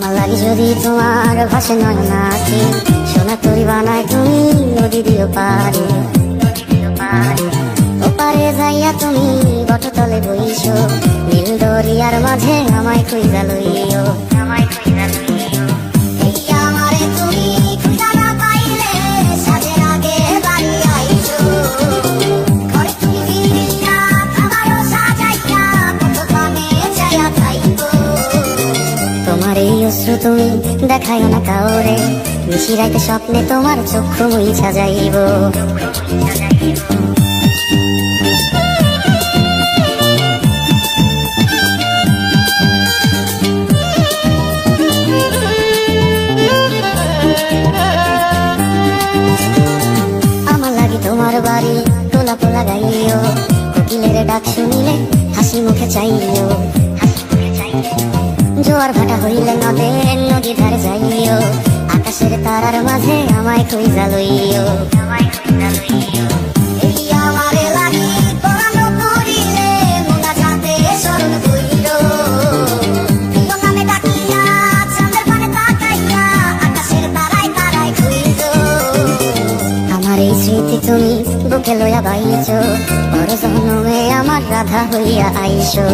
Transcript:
আমার লাগে যদি তোমার ভাষে নয় নাকি সোনা তরি বানায় তুমি নদী দিও পারে ওপারে যাইয়া তুমি বটতলে বইছো নীল দরিয়ার মাঝে আমায় কইরা লইও এই আমারে তুমি খুঁজা না পাইলে সাজের আগে বাড়ি আইছো ঘরে তুমি ফিরিয়া আমারও সাজাইয়া কত কানে চাইয়া খাইবো তোমার এই অশ্রু তুমি দেখাইও না কাউরে নিশি রাইতে স্বপ্নে তোমার চক্ষু মুইছা যাইব আমার লাগি তোমার বাড়ি তোলা পোলা গাইও কোকিলের ডাক শুনিলে হাসি মুখে চাইও জোয়ার ভাটা হইলে নদী ধারে যাইও আকাশের তারার মাঝে আমায় কইরা লইও এই আমারে লাগি পরানো করিলে মোনা যাতে স্মরণ কইরো প্রিয় নামে ডাকিয়া চাঁদের পানে তাকাইয়া আকাশের তারায় তারায় কইরো আমার এই স্মৃতি তুমি বুকে লইয়া বাইছো বড় জন্মে আমার রাধা হইয়া আইসো।